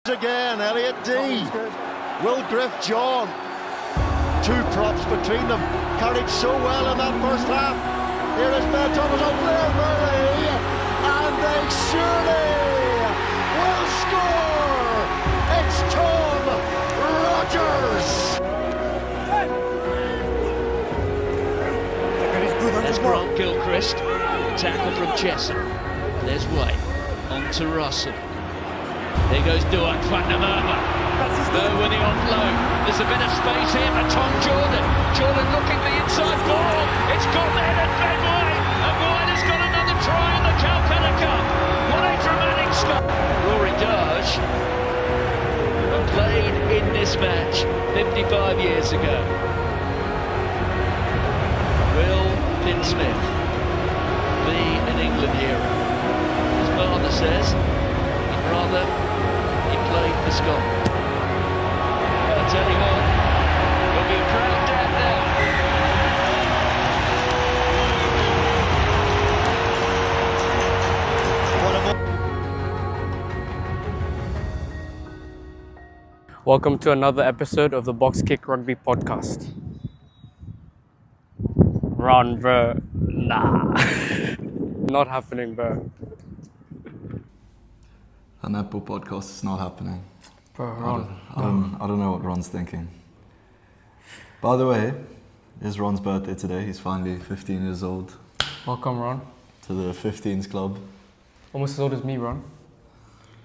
Again, Elliot D. Will Griff John. Two props between them. Carried so well in that first half. Here is Ben Thomas O'Clair Murray. And they surely will score. It's Tom Rogers. There's Grant Gilchrist. Tackle from Chesham. There's White. On to Russell. There goes Duan van der Merwe. There with the offload. There's a bit of space here for Tom Jordan. Jordan looking the inside ball. It's gone there at Ben White. And White has got another try in the Calcutta Cup. What a dramatic start. Rory Darge played in this match 55 years ago. Will Finsmith be an England hero? His father says he'd rather he played for Scotland. But I tell you what, there'll be a crowd down there. Welcome to another episode of the Box Kick Rugby podcast. Run, bro. Nah. Not happening, bro. A netball podcast is not happening. Bro, Ron. I don't know what Ron's thinking. By the way, it's Ron's birthday today. He's finally 15 years old. Welcome, Ron. To the 15s club. Almost as old as me, Ron.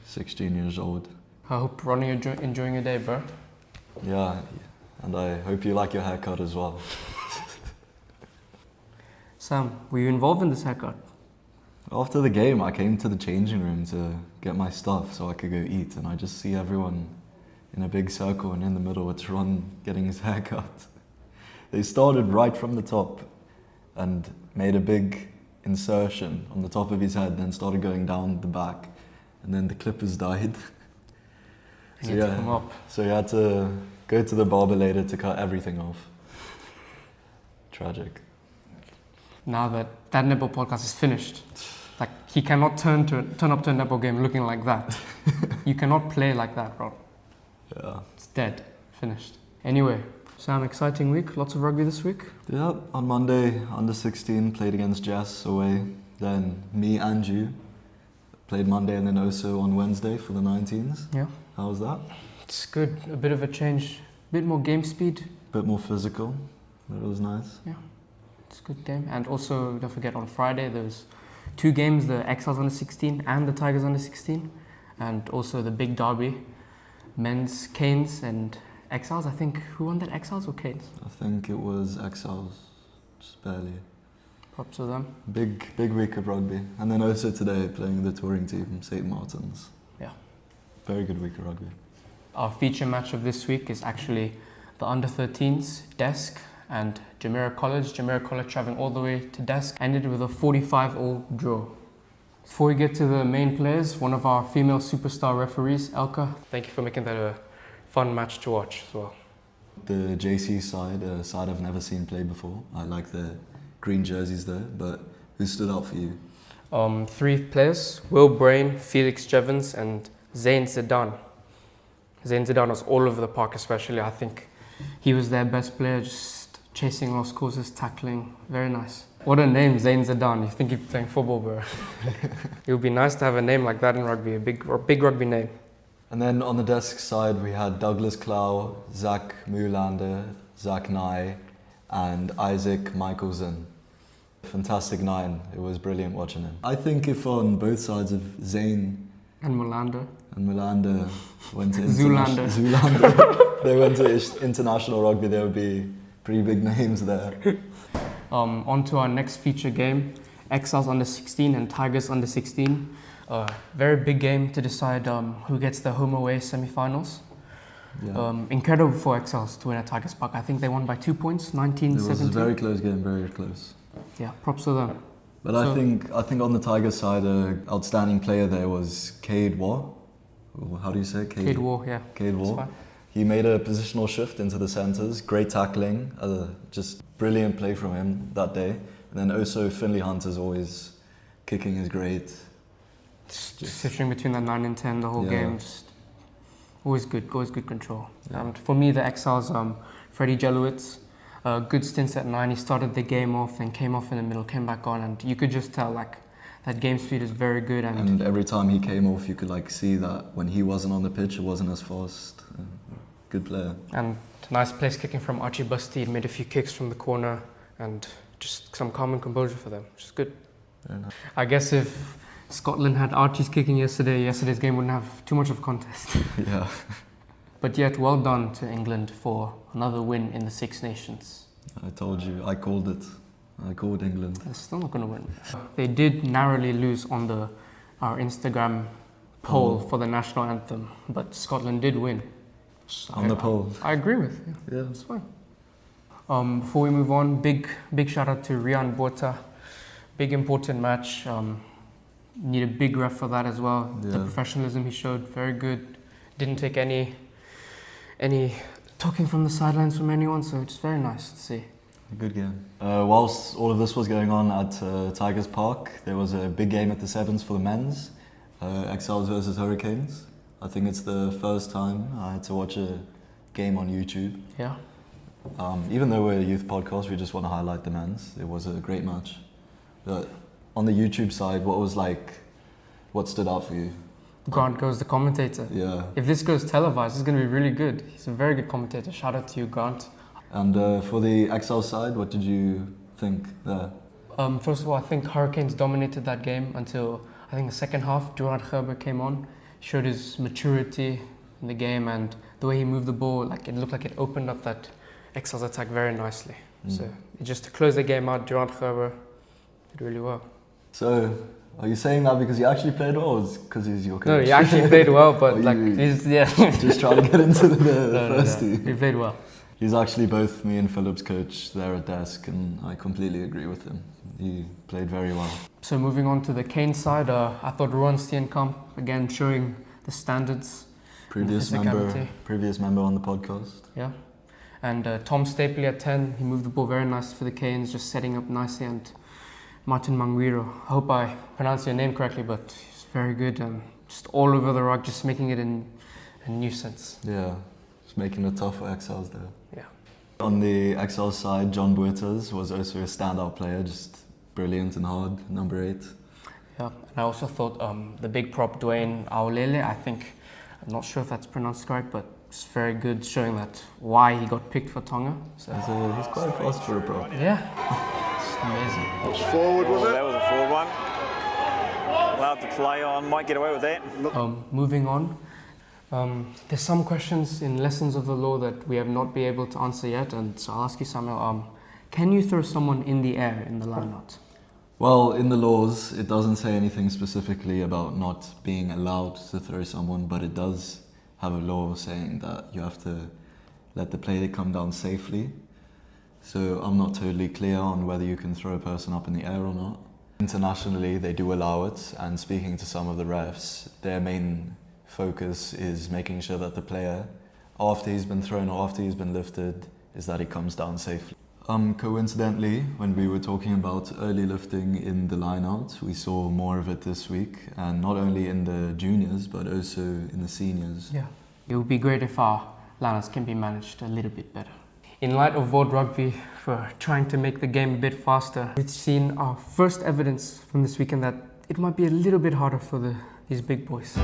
16 years old. I hope, Ron, you're enjoying your day, bro. Yeah, and I hope you like your haircut as well. Sam, were you involved in this haircut? After the game, I came to the changing room to get my stuff so I could go eat, and I just see everyone in a big circle, and in the middle it's Ron getting his haircut. They started right from the top and made a big insertion on the top of his head, then started going down the back, and then the clippers died. So to come up. So you had to go to the barber later to cut everything off. Tragic. Now that netball podcast is finished, like he cannot turn up to a netball game looking like that. You cannot play like that, Ron. Yeah. It's dead. Finished. Anyway, Sam, exciting week. Lots of rugby this week. Yeah, on Monday, under 16 played against Jess away. Then me and you played Monday, and then also on Wednesday for the 19s. Yeah. How was that? It's good. A bit of a change. A bit more game speed. Bit more physical. That was nice. Yeah. It's a good game. And also, don't forget, on Friday there was two games, the Exiles under 16 and the Tigers under 16. And also the big derby, men's Canes and Exiles. I think, who won that, Exiles or Canes? I think it was Exiles, just barely. Props to them. Big week of rugby. And then also today playing the touring team, St. Martin's. Yeah. Very good week of rugby. Our feature match of this week is actually the under 13s, Desk and Jumeirah College. Jumeirah College travelling all the way to Desk, ended with a 45-all draw. Before we get to the main players, one of our female superstar referees, Elka, thank you for making that a fun match to watch as well. The JC side, a side I've never seen play before. I like the green jerseys there, but who stood out for you? Three players, Will Brain, Felix Jevons and Zain Zidane. Zain Zidane was all over the park, especially. I think he was their best player, just chasing lost causes, tackling. Very nice. What a name, Zain Zidane. You think you're playing football, bro. It would be nice to have a name like that in rugby, a big rugby name. And then on the Desk side, we had Douglas Clow, Zach Moulander, Zach Nye, and Isaac Michelson. Fantastic nine. It was brilliant watching him. I think if on both sides of Zain and Moulander went to Zoolander. They went to international rugby, there would be pretty big names there. On to our next feature game, Exiles under 16 and Tigers under 16. Very big game to decide who gets the home away semi-finals. Yeah. Incredible for Exiles to win at Tigers Park. I think they won by 2 points, 19-17. It was a very close game, very close. Yeah, props to them. But I think on the Tigers side, an outstanding player there was Cade Waugh. How do you say it? Cade Waugh, yeah. Cade Waugh. He made a positional shift into the centres, great tackling, just brilliant play from him that day. And then also Finley Hunter's always kicking is great. Just switching between the 9 and 10 the whole game. Just always good control. And for me, the Exiles, Freddie Jelowitz, good stints at 9. He started the game off, then came off in the middle, came back on, and you could just tell like that game speed is very good. And every time he came off, you could like see that when he wasn't on the pitch, it wasn't as fast. Good player. And nice place kicking from Archie Busty. He made a few kicks from the corner, and just some calm and composure for them, which is good. Very nice. I guess if Scotland had Archie's kicking yesterday's game wouldn't have too much of a contest. Yeah. But yet, well done to England for another win in the Six Nations. I told you, I called it. I called England. They're still not going to win. They did narrowly lose on our Instagram poll for the national anthem, but Scotland did win. On the poll. I agree with you. Yeah. It's fine. Before we move on, big shout out to Rian Botha. Big important match. Need a big ref for that as well. Yeah. The professionalism he showed, very good. Didn't take any talking from the sidelines from anyone, so it's very nice to see. A good game. Whilst all of this was going on at Tigers Park, there was a big game at the Sevens for the men's. Exiles versus Hurricanes. I think it's the first time I had to watch a game on YouTube. Yeah. Even though we're a youth podcast, we just want to highlight the men's. It was a great match. But on the YouTube side, what stood out for you? Grant goes the commentator. Yeah. If this goes televised, it's going to be really good. He's a very good commentator. Shout out to you, Grant. And for the Exile side, what did you think there? First of all, I think Hurricanes dominated that game until I think the second half. Durant Gerber came on, showed his maturity in the game, and the way he moved the ball, like it looked like it opened up that Exiles attack very nicely. So just to close the game out, Durant Gerber did really well. So, are you saying that because he actually played well, or because he's your coach? No, he actually played well, but Or like he's just trying to get into the first team. He played well. He's actually both me and Philip's coach there at desk, and I completely agree with him. He played very well. So moving on to the Kane side, I thought Rowan Steenkamp again showing the standards. Previous member on the podcast. Yeah. And Tom Stapley at 10, he moved the ball very nice for the Canes, just setting up nicely. And Martin Manguiro, I hope I pronounce your name correctly, but he's very good and just all over the ruck, just making it a nuisance. Yeah, just making it tough for Exiles there. Yeah. On the Exiles side, John Buertas was also a standout player, just brilliant and hard, number 8. Yeah, and I also thought the big prop Dwayne Aolele, I'm not sure if that's pronounced correct, but it's very good, showing that why he got picked for Tonga. So He's quite fast for a prop. yeah, it's amazing. It's forward, was it? That was a forward one. Allowed to play on, might get away with that. Moving on, there's some questions in lessons of the law that we have not been able to answer yet, and so I'll ask you, Samuel, can you throw someone in the air in the line-out? Well, in the laws, it doesn't say anything specifically about not being allowed to throw someone, but it does have a law saying that you have to let the player come down safely. So I'm not totally clear on whether you can throw a person up in the air or not. Internationally, they do allow it, and speaking to some of the refs, their main focus is making sure that the player, after he's been thrown or after he's been lifted, is that he comes down safely. Coincidentally, when we were talking about early lifting in the line-out, we saw more of it this week, and not only in the juniors, but also in the seniors. Yeah, it would be great if our line-outs can be managed a little bit better. In light of World Rugby, for trying to make the game a bit faster, we've seen our first evidence from this weekend that it might be a little bit harder for these big boys.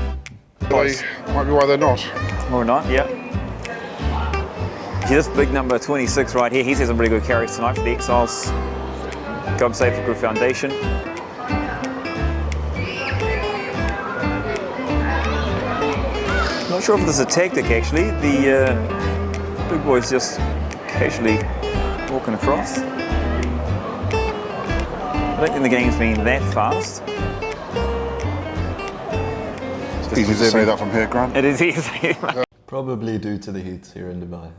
Might be why they're not. Or not, yeah. See this big number 26 right here, he's had some pretty good carries tonight for the Exiles. God save the Group Foundation. Not sure if this is a tactic actually. The big boy's just casually walking across. I don't think the game's been that fast. It's easy to say that from here, Grant. It is easy. Probably due to the heat here in Dubai.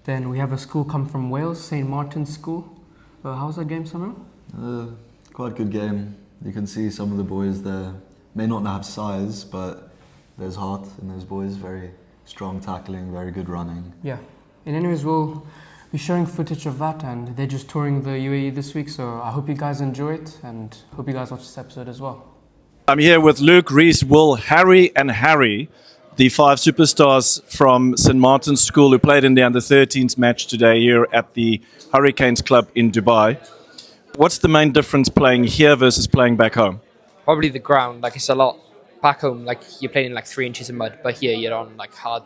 Then we have a school come from Wales, St. Martin's School. How was that game, Samuel? Quite good game. You can see some of the boys there may not have size, but there's heart in those boys. Very strong tackling, very good running. Yeah. And anyways, we'll be showing footage of that, and they're just touring the UAE this week, so I hope you guys enjoy it, and hope you guys watch this episode as well. I'm here with Luke, Reese, Will, Harry and Harry. the 5 superstars from St. Martin's School who played in the under-13s match today here at the Hurricanes Club in Dubai. What's the main difference playing here versus playing back home? Probably the ground. Like it's a lot back home. Like you're playing in like 3 inches of mud, but here you're on like hard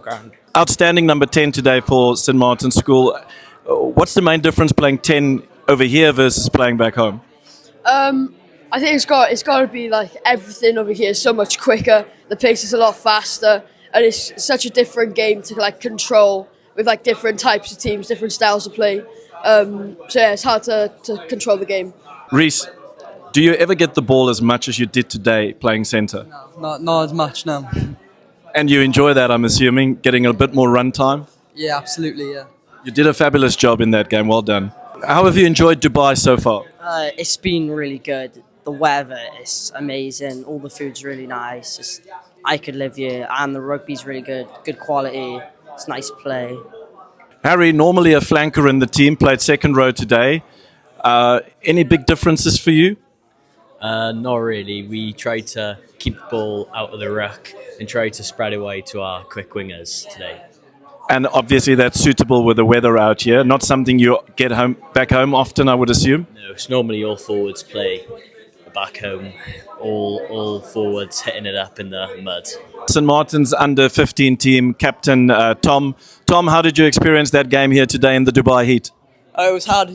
ground. Outstanding number 10 today for St. Martin's School. What's the main difference playing 10 over here versus playing back home? I think it's got to be like everything over here is so much quicker. The pace is a lot faster, and it's such a different game to like control with like different types of teams, different styles of play. So yeah, it's hard to control the game. Reese, do you ever get the ball as much as you did today playing centre? Not as much, no. And you enjoy that, I'm assuming, getting a bit more run time? Yeah, absolutely, yeah. You did a fabulous job in that game. Well done. How have you enjoyed Dubai so far? It's been really good. The weather is amazing. All the food's really nice. I could live here, and the rugby's really good. Good quality. It's nice play. Harry, normally a flanker in the team, played second row today. Any big differences for you? Not really. We try to keep the ball out of the ruck and try to spread away to our quick wingers today. And obviously that's suitable with the weather out here. Not something you get back home often, I would assume? No, it's normally all forwards play back home. All forwards hitting it up in the mud. St. Martin's under-15 team captain Tom. Tom, how did you experience that game here today in the Dubai heat? It was hard,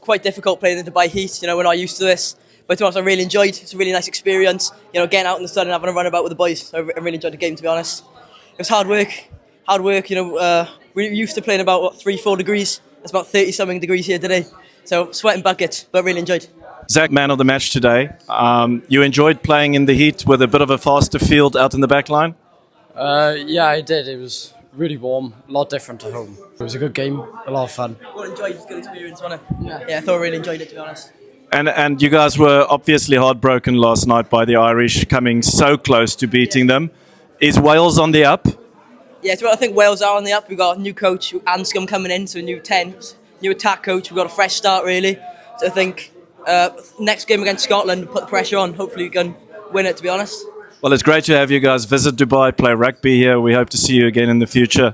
quite difficult playing in the Dubai heat. We're not used to this. But to be honest, I really enjoyed it. It's a really nice experience. Getting out in the sun and having a run about with the boys. So I really enjoyed the game, to be honest. It was hard work. We're used to playing about 3-4 degrees. It's about 30-something degrees here today. So sweating buckets, but really enjoyed. Zach, man of the match today. You enjoyed playing in the heat with a bit of a faster field out in the back line? Yeah, I did. It was really warm, a lot different to home. It was a good game, a lot of fun. Well enjoyed, it was a good experience, wasn't it? Yeah, I thought I really enjoyed it, to be honest. And you guys were obviously heartbroken last night by the Irish coming so close to beating them. Is Wales on the up? Yeah, I think Wales are on the up. We've got a new coach, Anscombe, coming in, so a new 10, new attack coach. We've got a fresh start, really. So I think next game against Scotland, we'll put the pressure on. Hopefully we can win it, to be honest. Well, it's great to have you guys visit Dubai, play rugby here. We hope to see you again in the future.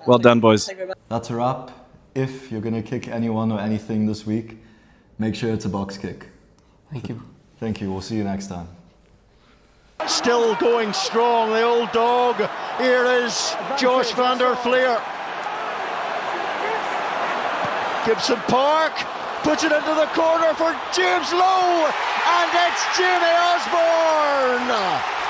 Well done, boys. That's a wrap. If you're going to kick anyone or anything this week, make sure it's a box kick. Thank you. Thank you. We'll see you next time. Still going strong, the old dog. Here is Josh van der Fleer. Gibson Park puts it into the corner for James Lowe, and it's Jamie Osborne.